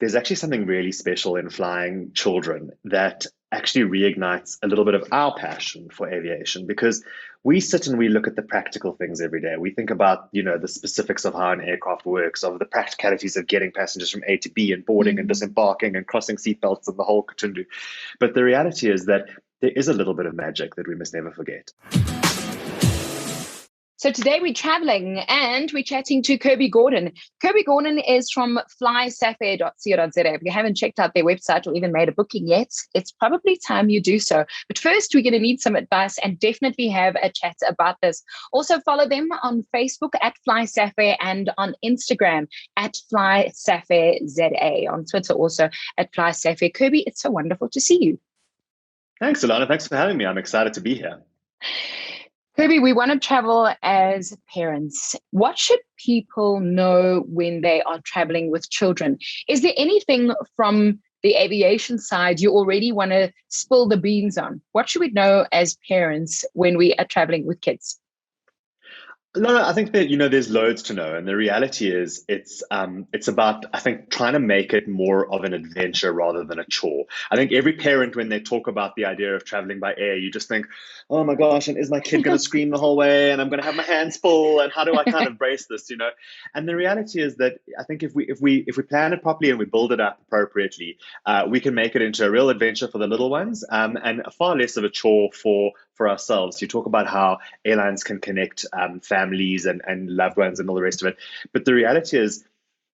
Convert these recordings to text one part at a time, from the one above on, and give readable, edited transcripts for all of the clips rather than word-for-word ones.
There's actually something really special in flying children that actually reignites a little bit of our passion for aviation because we sit and we look at the practical things every day. We think about, the specifics of how an aircraft works, of the practicalities of getting passengers from A to B and boarding and Mm. disembarking and crossing seatbelts and the whole katundu. But the reality is that there is a little bit of magic that we must never forget. So today we're traveling and we're chatting to Kirby Gordon. Kirby Gordon is from FlySafair.co.za. If you haven't checked out their website or even made a booking yet, it's probably time you do so. But first, we're going to need some advice and definitely have a chat about this. Also, follow them on Facebook at FlySafair and on Instagram at FlySafairZA. On Twitter also at FlySafair. Kirby, it's so wonderful to see you. Thanks, Alana. Thanks for having me. I'm excited to be here. Kirby, we want to travel as parents. What should people know when they are traveling with children? Is there anything from the aviation side you already want to spill the beans on? What should we know as parents when we are traveling with kids? No, I think that there's loads to know, and the reality is it's about, I think, trying to make it more of an adventure rather than a chore. I think every parent, when they talk about the idea of traveling by air, you just think, oh my gosh, and is my kid going to scream the whole way, and I'm going to have my hands full, and how do I kind of brace this? And the reality is that I think if we plan it properly and we build it up appropriately, we can make it into a real adventure for the little ones, and far less of a chore for ourselves. You talk about how airlines can connect families and loved ones and all the rest of it. But the reality is,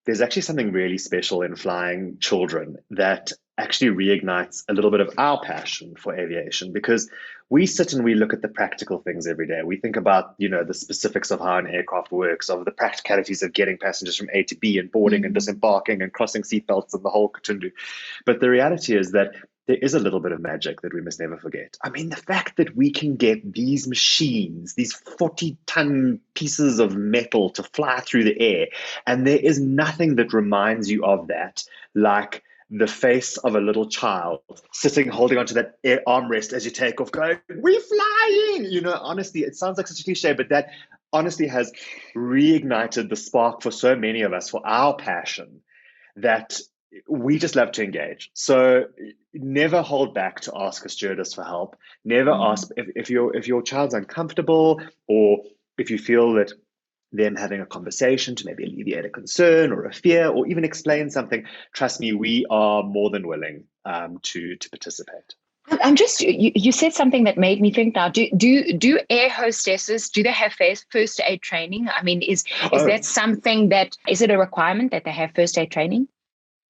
there's actually something really special in flying children that actually reignites a little bit of our passion for aviation because we sit and we look at the practical things every day. We think about, the specifics of how an aircraft works, of the practicalities of getting passengers from A to B and boarding and Mm. disembarking and crossing seatbelts and the whole katundu. But the reality is that there is a little bit of magic that we must never forget. I mean, the fact that we can get these machines, these 40-ton pieces of metal to fly through the air, and there is nothing that reminds you of that like the face of a little child sitting holding onto that air armrest as you take off, going, "We're flying!" Honestly, it sounds like such a cliche, but that honestly has reignited the spark for so many of us for our passion that we just love to engage. So never hold back to ask a stewardess for help. Never Mm. ask if your child's uncomfortable, or if you feel that them having a conversation to maybe alleviate a concern or a fear or even explain something. Trust me, we are more than willing to participate. I'm just you said something that made me think now. Do air hostesses do they have first aid training? I mean, is Oh, that something that is it a requirement that they have first aid training?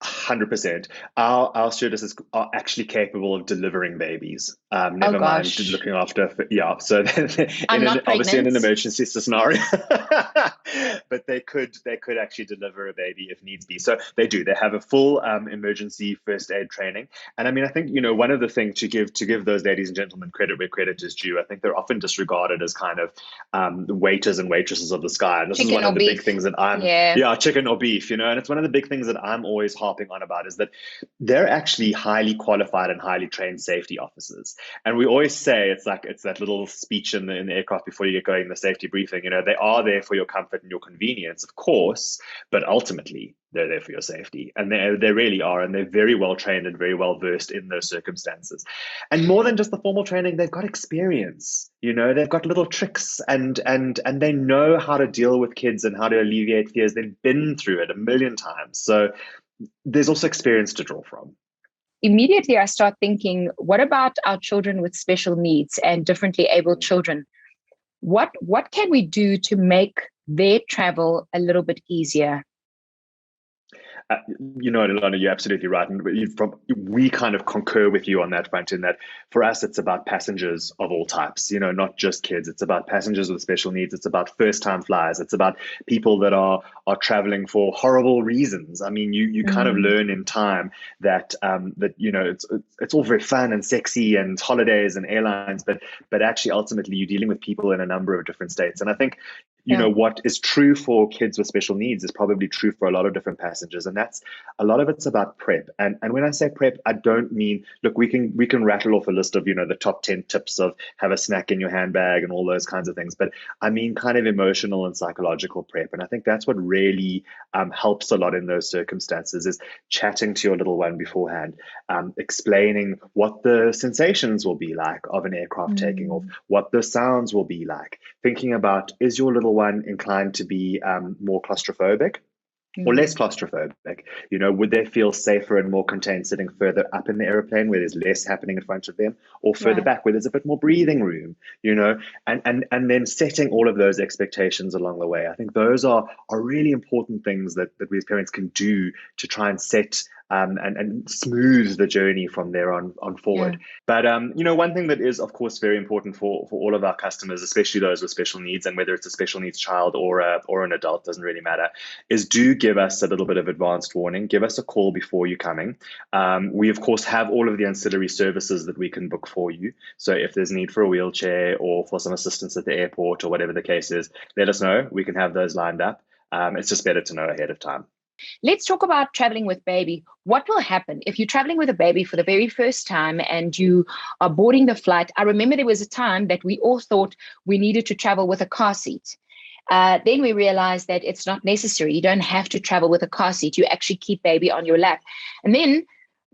100%. Our stewardesses are actually capable of delivering babies. Oh Never mind gosh, looking after. Yeah, so I'm not obviously in an pregnant. emergency scenario, but they could actually deliver a baby if needs be. So they do. They have a full emergency first aid training. And I mean, I think one of the things to give those ladies and gentlemen credit where credit is due. I think they're often disregarded as kind of the waiters and waitresses of the sky. And this is Chicken one or of the big beef? things that I'm, Yeah. yeah, chicken or beef. And it's one of the big things that I'm always harping on about is that they're actually highly qualified and highly trained safety officers. And we always say it's that little speech in the aircraft before you get going, the safety briefing. They are there for your comfort and your convenience, of course, but ultimately they're there for your safety, and they really are, and they're very well trained and very well versed in those circumstances. And more than just the formal training, they've got experience. They've got little tricks, and they know how to deal with kids and how to alleviate fears. They've been through it a million times, so there's also experience to draw from. Immediately, I start thinking, what about our children with special needs and differently able children? What can we do to make their travel a little bit easier? Uh, Ilana, you're absolutely right. And we kind of concur with you on that front, in that for us, it's about passengers of all types, not just kids. It's about passengers with special needs. It's about first time flyers. It's about people that are traveling for horrible reasons. I mean, you kind of Mm. learn in time it's all very fun and sexy and holidays and airlines, but actually ultimately you're dealing with people in a number of different states. And I think what is true for kids with special needs is probably true for a lot of different passengers. And that's a lot of it's about prep. And when I say prep, I don't mean, look, we can rattle off a list of, the top 10 tips of have a snack in your handbag and all those kinds of things. But I mean kind of emotional and psychological prep. And I think that's what really helps a lot in those circumstances, is chatting to your little one beforehand, explaining what the sensations will be like of an aircraft taking off, what the sounds will be like, thinking about, is your little one inclined to be more claustrophobic or less claustrophobic? Would they feel safer and more contained sitting further up in the airplane where there's less happening in front of them, or further back where there's a bit more breathing room? And then setting all of those expectations along the way. I think those are really important things that we as parents can do to try and set and smooth the journey from there on forward. But one thing that is, of course, very important for all of our customers, especially those with special needs, and whether it's a special needs child or an adult, doesn't really matter, is do give us a little bit of advanced warning. Give us a call before you're coming. We, of course, have all of the ancillary services that we can book for you. So if there's need for a wheelchair or for some assistance at the airport or whatever the case is, let us know. We can have those lined up. It's just better to know ahead of time. Let's talk about traveling with baby. What will happen if you're traveling with a baby for the very first time and you are boarding the flight? I remember there was a time that we all thought we needed to travel with a car seat. Then we realized that it's not necessary. You don't have to travel with a car seat. You actually keep baby on your lap. And then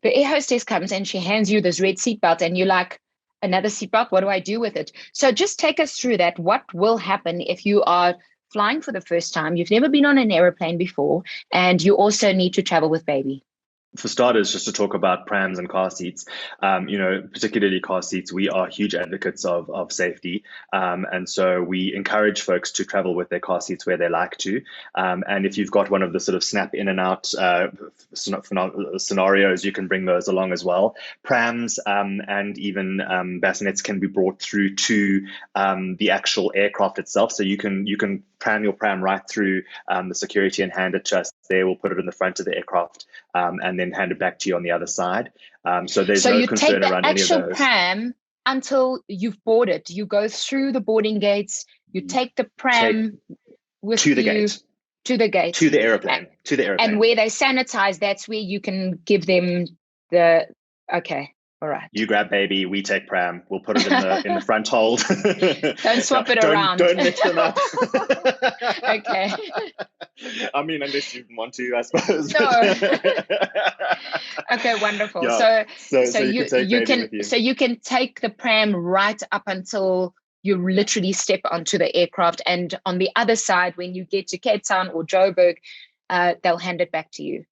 the air hostess comes and she hands you this red seatbelt and you're like, another seatbelt? What do I do with it? So just take us through that. What will happen if you are flying for the first time, you've never been on an airplane before, and you also need to travel with baby? For starters, just to talk about prams and car seats, particularly car seats, we are huge advocates of safety. And so we encourage folks to travel with their car seats where they like to. And if you've got one of the sort of snap in and out scenarios, you can bring those along as well. Prams and even bassinets can be brought through to the actual aircraft itself. So you can pram your pram right through the security and hand it to us there. We'll put it in the front of the aircraft and then hand it back to you on the other side. So there's no concern around any of those. So you take the actual pram until you've boarded. You go through the boarding gates. You take the pram with to the gate. To the gate. To the airplane. To the airplane. And where they sanitize, that's where you can give them the... Okay. All right. You grab baby, we take pram. We'll put it in the front hold. Don't swap it around. Don't mix them up. Okay. I mean, unless you want to, I suppose. No. Okay, wonderful. Yeah. So you can take the pram right up until you literally step onto the aircraft, and on the other side, when you get to Cape Town or Joburg, they'll hand it back to you.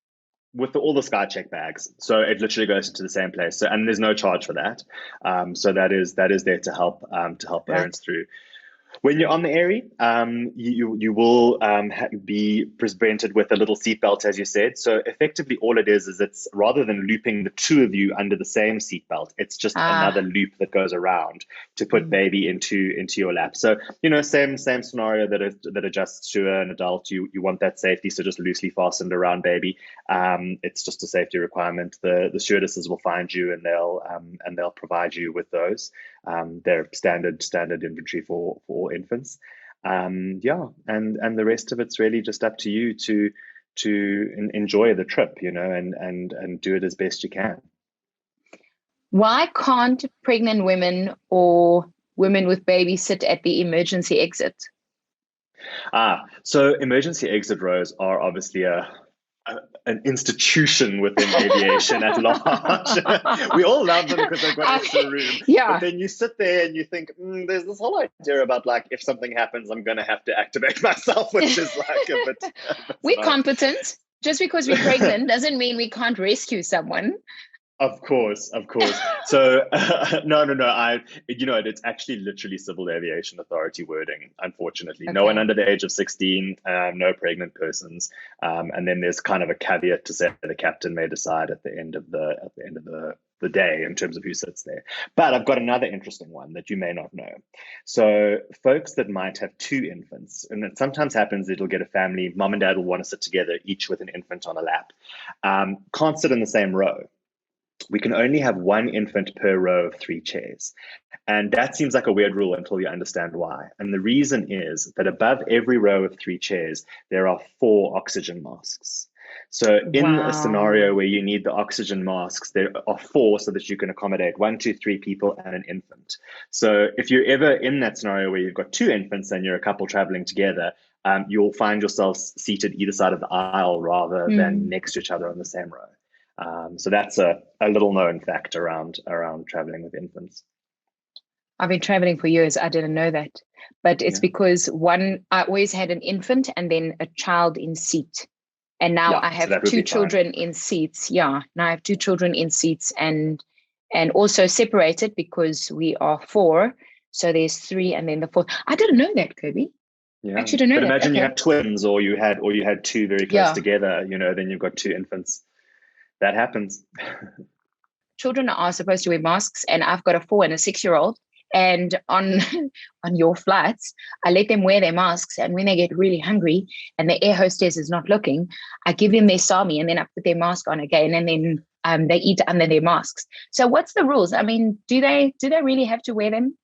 With all the SkyCheck bags, so it literally goes into the same place. So, and there's no charge for that. So that is there to help parents through. When you're on the Airy, you will be presented with a little seatbelt, as you said. So effectively, all it is it's rather than looping the two of you under the same seatbelt, it's just another loop that goes around to put baby into your lap. So same scenario that adjusts to an adult. You want that safety, so just loosely fastened around baby. It's just a safety requirement. The stewardesses will find you and they'll provide you with those. They're standard inventory for infants. And the rest of it's really just up to you to enjoy the trip, and do it as best you can. Why can't pregnant women or women with babies sit at the emergency exit? So emergency exit rows are obviously an institution within aviation at large. We all love them because they've got extra room. Yeah. But then you sit there and you think, there's this whole idea about like, if something happens, I'm going to have to activate myself, which is like a bit... We're competent. Just because we're pregnant doesn't mean we can't rescue someone. Of course. So no. It's actually literally Civil Aviation Authority wording, unfortunately. Okay. No one under the age of 16, no pregnant persons. And then there's kind of a caveat to say the captain may decide at the end of the day in terms of who sits there. But I've got another interesting one that you may not know. So folks that might have two infants, and it sometimes happens, it'll get a family, mom and dad will want to sit together, each with an infant on a lap, can't sit in the same row. we can only have one infant per row of 3 chairs. And that seems like a weird rule until you understand why. And the reason is that above every row of 3 chairs, there are 4 oxygen masks. So in a scenario where you need the oxygen masks, there are 4 so that you can accommodate 1, 2, 3 people and an infant. So if you're ever in that scenario where you've got 2 infants and you're a couple traveling together, you'll find yourselves seated either side of the aisle rather than next to each other on the same row. So that's a little known fact around traveling with infants. I've been traveling for years. I didn't know that. But it's because I always had an infant and then a child in seat. And now I have 2 children in seats. Yeah, now I have 2 children in seats and also separated because we are 4. So there's 3 and then the 4th. I didn't know that, Kirby. Yeah. Actually, don't know but that. Imagine you had twins or you had 2 very close together, then you've got 2 infants. That happens. Children are supposed to wear masks, and I've got a 4 and a 6-year-old. And on your flights, I let them wear their masks. And when they get really hungry and the air hostess is not looking, I give them their sami and then I put their mask on again, and then they eat under their masks. So what's the rules? I mean, do they really have to wear them?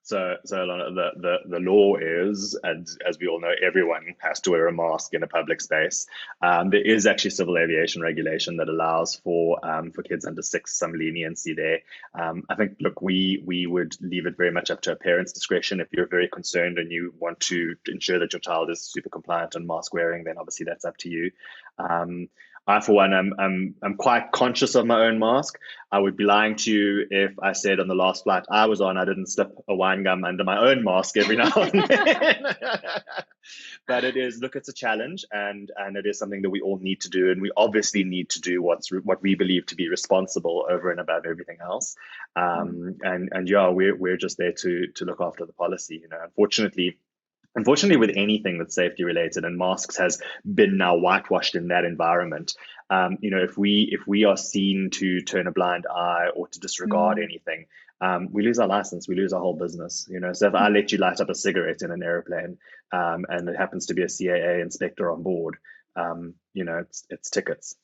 So the law is, and as we all know, everyone has to wear a mask in a public space. There is actually civil aviation regulation that allows for kids under 6 some leniency there. I think, look, we would leave it very much up to a parent's discretion. If you're very concerned and you want to ensure that your child is super compliant on mask wearing, then obviously that's up to you. I, for one, I'm quite conscious of my own mask. I would be lying to you if I said on the last flight I was on, I didn't slip a wine gum under my own mask every now and then. But it's a challenge, and it is something that we all need to do, and we obviously need to do what we believe to be responsible over and above everything else. We're just there to look after the policy. Unfortunately, with anything that's safety related, and masks has been now whitewashed in that environment, if we are seen to turn a blind eye or to disregard anything, we lose our license, we lose our whole business. So if I let you light up a cigarette in an airplane, and it happens to be a CAA inspector on board, it's tickets.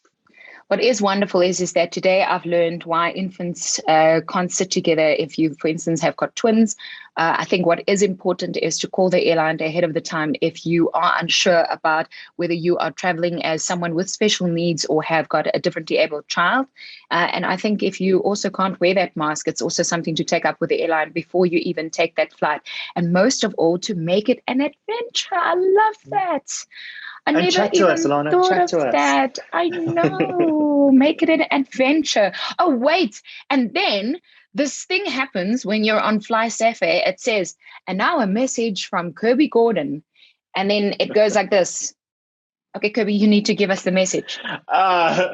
What is wonderful is that today I've learned why infants can't sit together if you, for instance, have got twins. I think what is important is to call the airline ahead of the time if you are unsure about whether you are traveling as someone with special needs or have got a differently abled child. And I think if you also can't wear that mask, it's also something to take up with the airline before you even take that flight. And most of all, to make it an adventure. I love that. I never chat even to us, Alana. thought Chat to of us. that. I know. Make it an adventure. Oh, wait. And then this thing happens when you're on FlySafair. It says, and now a message from Kirby Gordon. And then it goes like this. Okay, Kirby, you need to give us the message.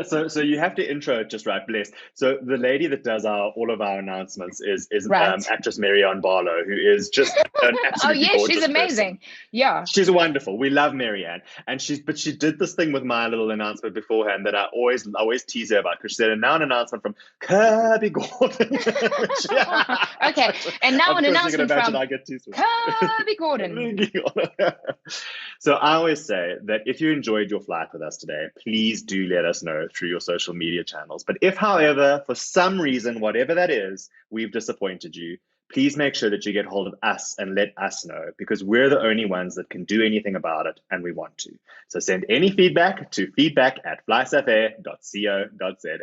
So you have to intro it just right, bless. So the lady that does all of our announcements is actress Marianne Barlow, who is just an absolutely gorgeous she's amazing. person. Yeah, she's wonderful. We love Marianne, and she did this thing with my little announcement beforehand that I always tease her about, because she said, and now an announcement from Kirby Gordon. Okay, and now an announcement from Kirby Gordon. So I always say that if you enjoyed your flight with us today, please do let us know through your social media channels. But if, however, for some reason, whatever that is, we've disappointed you, please make sure that you get hold of us and let us know, because we're the only ones that can do anything about it, and we want to. So send any feedback to feedback@flysafair.co.za.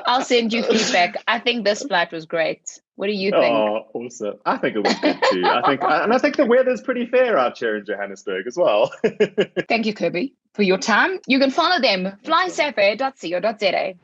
I'll send you feedback. I think this flight was great. What do you think? Oh, awesome. I think it was good too. I think the weather's pretty fair out here in Johannesburg as well. Thank you, Kirby, for your time. You can follow them, flysafair.co.za.